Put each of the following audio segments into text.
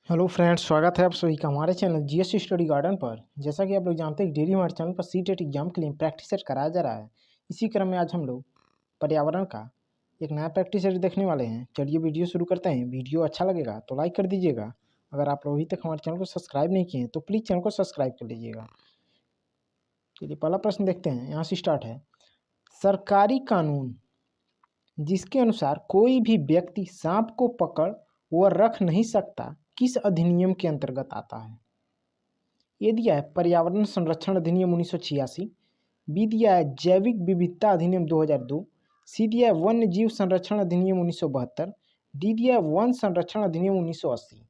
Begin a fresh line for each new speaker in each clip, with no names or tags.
Hello friends, स्वागत है आप सभी का हमारे चैनल जीएस स्टडी गार्डन पर। जैसा कि आप लोग जानते हैं डेली हमारे चैनल पर सीटेट एग्जाम के लिए प्रैक्टिस सेट कराया जा रहा है। इसी क्रम में आज हम लोग पर्यावरण का एक नया प्रैक्टिस सेट देखने वाले हैं। चलिए वीडियो शुरू करते हैं। वीडियो अच्छा लगेगा तो लाइक कर दीजिएगा। अगर आप लोग अभी तक हमारे चैनल को सब्सक्राइब नहीं किए हैं तो प्लीज़ चैनल को सब्सक्राइब कर लीजिएगा। चलिए पहला प्रश्न देखते हैं, यहाँ से स्टार्ट है। सरकारी कानून जिसके अनुसार कोई भी व्यक्ति सांप को पकड़ व रख नहीं सकता किस अधिनियम के अंतर्गत आता है? ये दिया है पर्यावरण संरक्षण अधिनियम 1986, बी दिया है जैविक विविधता अधिनियम 2002, सी दिया है वन्य जीव संरक्षण अधिनियम 1972, डी दिया है वन संरक्षण अधिनियम 1980।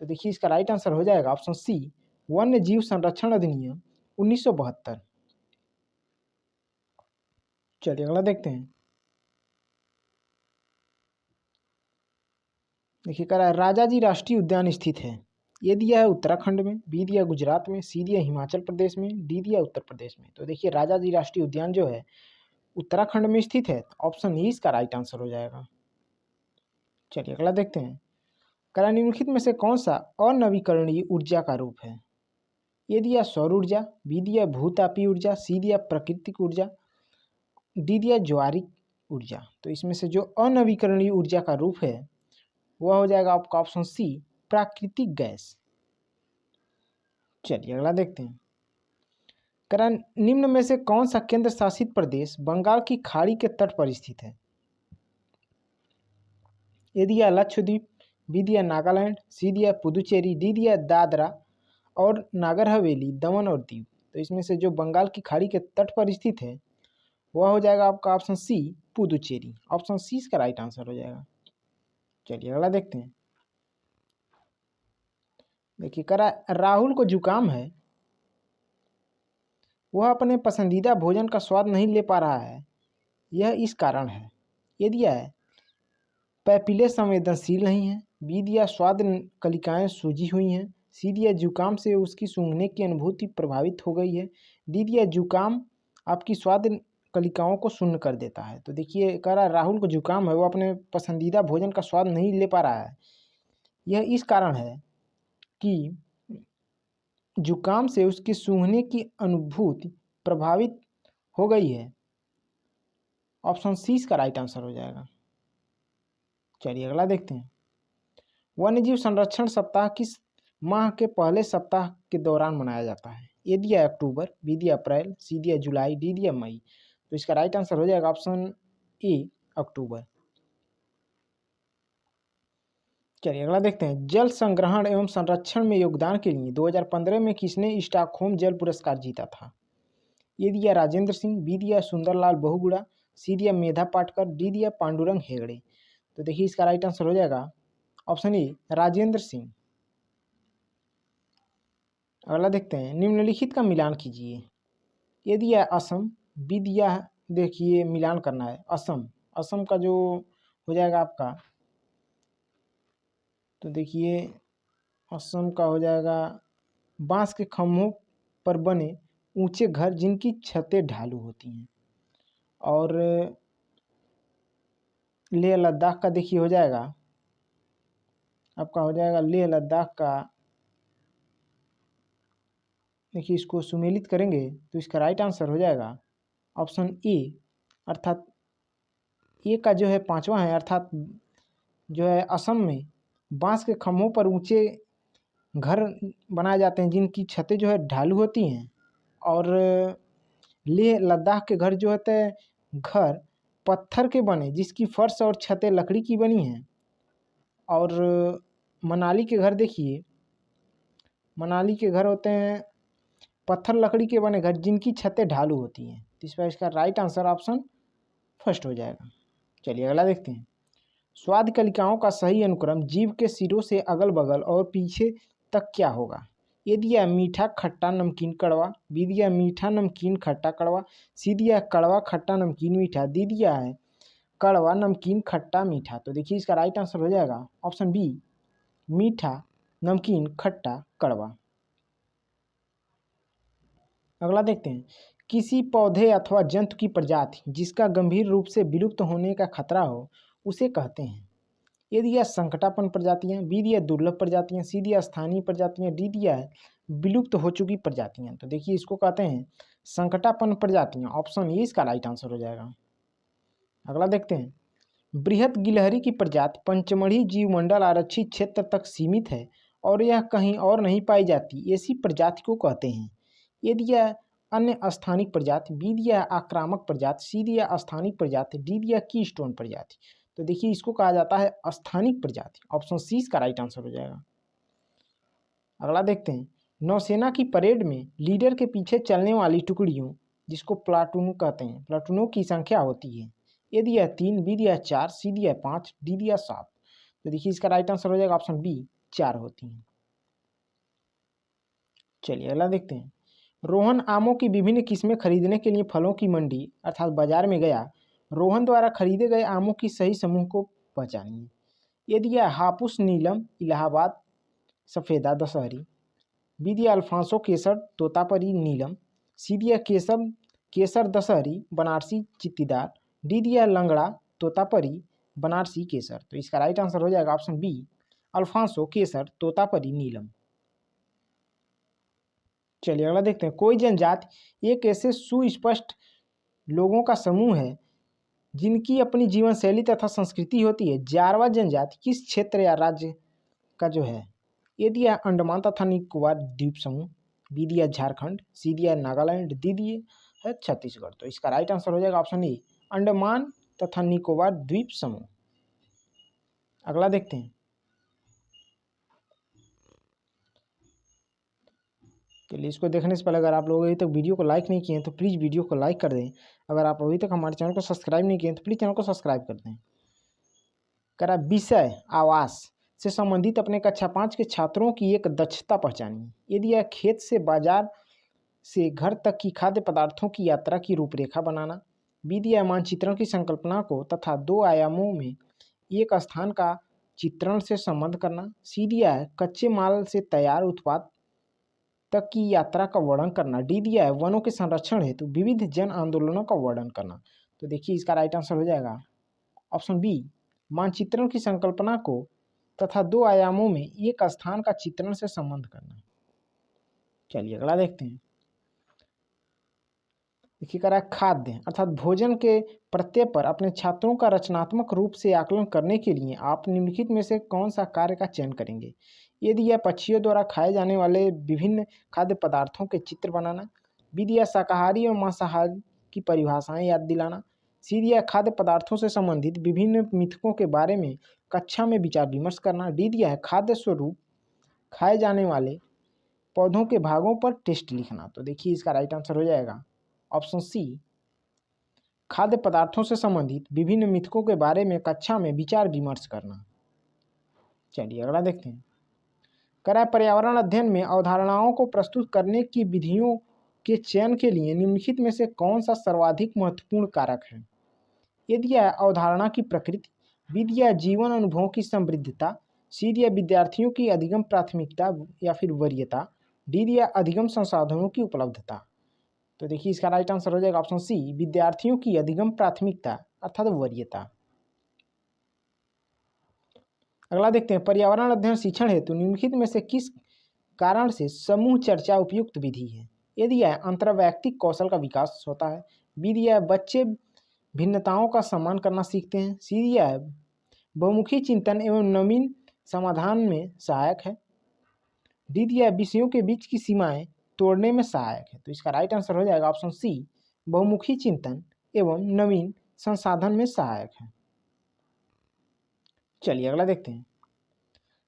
तो देखिए इसका राइट आंसर हो जाएगा ऑप्शन सी, वन्य जीव संरक्षण अधिनियम 1972। चलिए अगला देखते हैं। देखिए कह रहा है राजाजी राष्ट्रीय उद्यान स्थित है। ये दिया है उत्तराखंड में, बी दिया गुजरात में, सी दिया हिमाचल प्रदेश में, डी दिया उत्तर प्रदेश में। तो देखिए राजाजी राष्ट्रीय उद्यान जो है उत्तराखंड में स्थित है। ऑप्शन ई इसका राइट आंसर हो जाएगा। चलिए अगला देखते हैं। करा निम्नलिखित में से कौन सा अनवीकरणीय ऊर्जा का रूप है? ये दिया सौर ऊर्जा, बी दिया भूतापीय ऊर्जा, सी दिया प्राकृतिक ऊर्जा, डी दिया ज्वारिक ऊर्जा। तो इसमें से जो अनवीकरणीय ऊर्जा का रूप है वह हो जाएगा आपका ऑप्शन सी, प्राकृतिक गैस। चलिए अगला देखते हैं। करा निम्न में से कौन सा केंद्र शासित प्रदेश बंगाल की खाड़ी के तट पर स्थित है? ए दिया लक्षद्वीप, बी दिया नागालैंड, सी दिया पुदुचेरी, डी दिया दादरा और नागर हवेली, दमन और दीव। तो इसमें से जो बंगाल की खाड़ी के तट पर स्थित है वह हो जाएगा आपका option C, Puducherry. Option C इसका राइट आंसर हो जाएगा। चलिए अगला देखते हैं। देखिए करा राहुल को जुकाम है, वह अपने पसंदीदा भोजन का स्वाद नहीं ले पा रहा है, यह इस कारण है। ये दिया है पैपिले संवेदनशील नहीं है, बी दिया स्वाद कलिकाएं सूजी हुई हैं, सी दिया जुकाम से उसकी सूंघने की अनुभूति प्रभावित हो गई है, डी दिया जुकाम आपकी स्वाद कलिकाओं को शून्य कर देता है। तो देखिए कह रहा है राहुल को जुकाम है, वो अपने पसंदीदा भोजन का स्वाद नहीं ले पा रहा है, यह इस कारण है कि जुकाम से उसकी सूंघने की अनुभूति प्रभावित हो गई है। ऑप्शन सी इसका राइट आंसर हो जाएगा। चलिए अगला देखते हैं। वन्यजीव संरक्षण सप्ताह किस माह के पहले सप्ताह के दौरान मनाया जाता है? ए दिया अक्टूबर, बी दिया अप्रैल, सी दिया जुलाई, डी दिया मई। तो इसका राइट आंसर हो जाएगा ऑप्शन ए, अक्टूबर। चलिए अगला देखते हैं। जल संग्रहण एवं संरक्षण में योगदान के लिए 2015 में किसने स्टॉकहोम जल पुरस्कार जीता था? ये दिया राजेंद्र सिंह, बी दिया सुंदरलाल बहुगुणा, सी दिया मेधा पाटकर, डी दिया पांडुरंग हेगड़े। तो देखिए इसका राइट आंसर हो जाएगा ऑप्शन ए, राजेंद्र सिंह। अगला देखते हैं। निम्नलिखित का मिलान कीजिए। ये दिया असम, बी दिया देखिए मिलान करना है असम। असम का जो हो जाएगा आपका, तो देखिए असम का हो जाएगा बांस के खम्भों पर बने ऊंचे घर जिनकी छतें ढालू होती हैं। और लेह लद्दाख का देखिए हो जाएगा आपका, हो जाएगा लेह लद्दाख का। देखिए इसको सुमेलित करेंगे तो इसका राइट आंसर हो जाएगा ऑप्शन ए, अर्थात ए का जो है पांचवा है, अर्थात जो है असम में बांस के खम्भों पर ऊंचे घर बनाए जाते हैं जिनकी छतें जो है ढालू होती हैं। और लेह लद्दाख के घर जो होते हैं घर पत्थर के बने जिसकी फर्श और छतें लकड़ी की बनी हैं। और मनाली के घर देखिए, मनाली के घर होते हैं पत्थर लकड़ी के बने घर जिनकी छतें ढालू होती हैं। तो इस पर इसका राइट आंसर ऑप्शन फर्स्ट हो जाएगा। चलिए अगला देखते हैं। स्वाद कलिकाओं का सही अनुक्रम जीव के सिरों से अगल बगल और पीछे तक क्या होगा? ये दिया मीठा खट्टा नमकीन कड़वा, बी दिया मीठा नमकीन खट्टा कड़वा, सी दिया कड़वा खट्टा नमकीन मीठा, डी दिया है कड़वा नमकीन खट्टा मीठा। तो देखिए इसका राइट आंसर हो जाएगा ऑप्शन बी, मीठा नमकीन खट्टा कड़वा। अगला देखते हैं। किसी पौधे अथवा जंतु की प्रजाति जिसका गंभीर रूप से विलुप्त होने का खतरा हो उसे कहते हैं? ए दिया संकटापन्न प्रजातियां, बी दिया दुर्लभ प्रजातियां, सी दिया स्थानीय प्रजातियां, डी दिया है विलुप्त हो चुकी प्रजातियां। तो देखिए इसको कहते हैं संकटापन्न प्रजातियां, ऑप्शन ए इसका राइट आंसर हो जाएगा। अगला देखते हैं, बृहत गिलहरी की प्रजाति पंचमढ़ी जीवमंडल आरक्षित क्षेत्र तक सीमित है और यह कहीं और नहीं पाई जाती, ऐसी प्रजाति को कहते हैं। ये दिया अन्य स्थानिक प्रजाति, बी दिया आक्रामक प्रजाति, सी दिया स्थानिक प्रजाति, डी दिया कीस्टोन प्रजाति। तो देखिए इसको कहा जाता है स्थानिक प्रजाति, ऑप्शन सी इसका राइट आंसर हो जाएगा। अगला देखते हैं, नौसेना की परेड में लीडर के पीछे चलने वाली टुकड़ियों, जिसको प्लाटून कहते हैं, प्लाटूनों की संख्या होती है। ए दिया 3, बी दिया 4, सी दिया 5, डी दिया 7। तो देखिए इसका राइट आंसर हो जाएगा ऑप्शन बी, 4 होती हैं। चलिए अगला देखते हैं, रोहन आमों की विभिन्न किस्में खरीदने के लिए फलों की मंडी अर्थात बाजार में गया। रोहन द्वारा खरीदे गए आमों की सही समूह को पहचानिए। ये दिया हापुस नीलम इलाहाबाद सफ़ेदा दशहरी, बी दिया अल्फांसो केसर तोतापरी नीलम, सी दिया केसर दशहरी बनारसी चित्तीदार, डी दिया लंगड़ा तोतापरी बनारसी केसर। तो इसका राइट आंसर हो जाएगा ऑप्शन बी, अल्फांसो केसर तोतापरी नीलम। चलिए अगला देखते हैं, कोई जनजाति एक ऐसे सुस्पष्ट लोगों का समूह है जिनकी अपनी जीवन शैली तथा संस्कृति होती है। जारवा जनजाति किस क्षेत्र या राज्य का जो है? ए दिया अंडमान तथा निकोबार द्वीप समूह, बी दिया झारखंड, सी दिया नागालैंड, डी दिया है छत्तीसगढ़। तो इसका राइट आंसर हो जाएगा ऑप्शन ए, अंडमान तथा निकोबार द्वीप समूह। अगला देखते हैं, चलिए इसको देखने से पहले अगर आप लोग अभी तक वीडियो को लाइक नहीं किए हैं तो प्लीज़ वीडियो को लाइक कर दें। अगर आप अभी तक हमारे चैनल को सब्सक्राइब नहीं किए हैं तो प्लीज़ चैनल को सब्सक्राइब कर दें। करा विषय आवास से संबंधित अपने कक्षा 5 के छात्रों की एक दक्षता पहचानिए। यदि यह खेत से बाजार से घर तक की खाद्य पदार्थों की यात्रा की रूपरेखा बनाना, बी दिया मानचित्रण की संकल्पना को तथा 2 आयामों में एक स्थान का चित्रण से संबंध करना, सी दिया है कच्चे माल से तैयार उत्पाद तक की यात्रा का वर्णन करना, डी दिया है वनों के संरक्षण हेतु विविध जन आंदोलनों का वर्णन करना। तो देखिए इसका राइट आंसर हो जाएगा ऑप्शन बी, मानचित्रण की संकल्पना को तथा 2 आयामों में एक स्थान का चित्रण से संबंध करना। चलिए अगला देखते हैं, देखिए करा खाद्य अर्थात भोजन के प्रत्यय पर अपने छात्रों का रचनात्मक रूप से आकलन करने के लिए आप निम्नलिखित में से कौन सा कार्य का चयन करेंगे? यदि यह पक्षियों द्वारा खाए जाने वाले विभिन्न खाद्य पदार्थों के चित्र बनाना, बी दिया शाकाहारी और मांसाहारी की परिभाषाएं याद दिलाना, सी दिया खाद्य पदार्थों से संबंधित विभिन्न मिथकों के बारे में कक्षा में विचार विमर्श करना, डी दिया है खाद्य स्वरूप खाए जाने वाले पौधों के भागों पर टेस्ट लिखना। तो देखिए इसका राइट आंसर हो जाएगा ऑप्शन सी, खाद्य पदार्थों से संबंधित विभिन्न मिथकों के बारे में कक्षा में विचार विमर्श करना। चलिए अगला देखते हैं, करा पर्यावरण अध्ययन में अवधारणाओं को प्रस्तुत करने की विधियों के चयन के लिए निम्नलिखित में से कौन सा सर्वाधिक महत्वपूर्ण कारक है? ये दिया है अवधारणा की प्रकृति, बी दिया जीवन अनुभवों की समृद्धता, सी दिया विद्यार्थियों की अधिगम प्राथमिकता या फिर वरीयता, डी दिया अधिगम संसाधनों की उपलब्धता। तो देखिए इसका राइट आंसर हो जाएगा ऑप्शन सी, विद्यार्थियों की अधिगम प्राथमिकता अर्थात वरीयता। अगला देखते हैं, पर्यावरण अध्ययन शिक्षण हेतु निम्नलिखित में से किस कारण से समूह चर्चा उपयुक्त विधि है? ये दिया है अंतर्वैयक्तिक कौशल का विकास होता है, बी दिया है बच्चे भिन्नताओं का सम्मान करना सीखते हैं, सी दिया है बहुमुखी चिंतन एवं नवीन समाधान में सहायक है, डी दिया है विषयों के बीच की सीमाएं तोड़ने में सहायक है। तो इसका राइट आंसर हो जाएगा ऑप्शन सी, बहुमुखी चिंतन एवं नवीन संसाधन में सहायक है। चलिए अगला देखते हैं,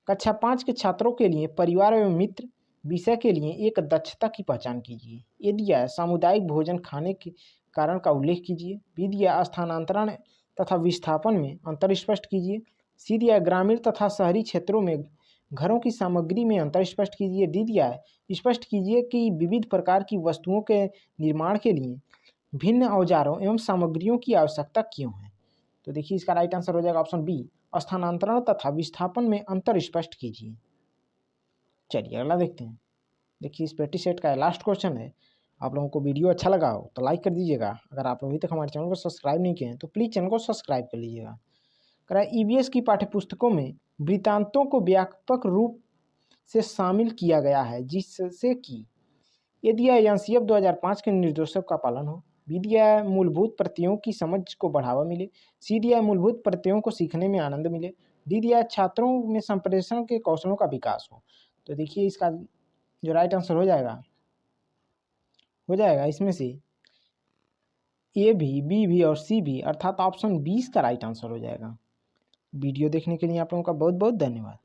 कक्षा 5 के छात्रों के लिए परिवार एवं मित्र विषय के लिए एक दक्षता की पहचान कीजिए। ये दिया है सामुदायिक भोजन खाने के कारण का उल्लेख कीजिए, बी दिया स्थानांतरण तथा विस्थापन में अंतर स्पष्ट कीजिए, सी दिया ग्रामीण तथा शहरी क्षेत्रों में घरों की सामग्री में अंतर स्पष्ट कीजिए, डी दिया है स्पष्ट कीजिए कि विविध प्रकार की वस्तुओं के निर्माण के लिए भिन्न औजारों एवं सामग्रियों की आवश्यकता क्यों है? तो देखिए इसका राइट आंसर हो जाएगा ऑप्शन बी, स्थानांतरण तथा विस्थापन में अंतर स्पष्ट कीजिए। चलिए अगला देखते हैं, देखिए इस पेटी सेट का लास्ट क्वेश्चन है। आप लोगों को वीडियो अच्छा लगा हो तो लाइक कर दीजिएगा। अगर आप अभी तक हमारे चैनल को सब्सक्राइब नहीं किए हैं तो प्लीज़ चैनल को सब्सक्राइब कर लीजिएगा। कह रहा है ईवीएस की पाठ्यपुस्तकों में वृत्तांतों को व्यापक रूप से शामिल किया गया है, जिससे कि एनसीएफ 2005 के निर्देशों का पालन हो, बीडीआई मूलभूत प्रत्ययों की समझ को बढ़ावा मिले, सीडीआई मूलभूत प्रत्ययों को सीखने में आनंद मिले, डीडीआई छात्रों में संप्रेषण के कौशलों का विकास हो। तो देखिए इसका जो राइट आंसर हो जाएगा इसमें से ए भी, बी भी और सी भी, अर्थात ऑप्शन 20 का राइट आंसर हो जाएगा। वीडियो देखने के लिए आप लोगों का बहुत बहुत धन्यवाद।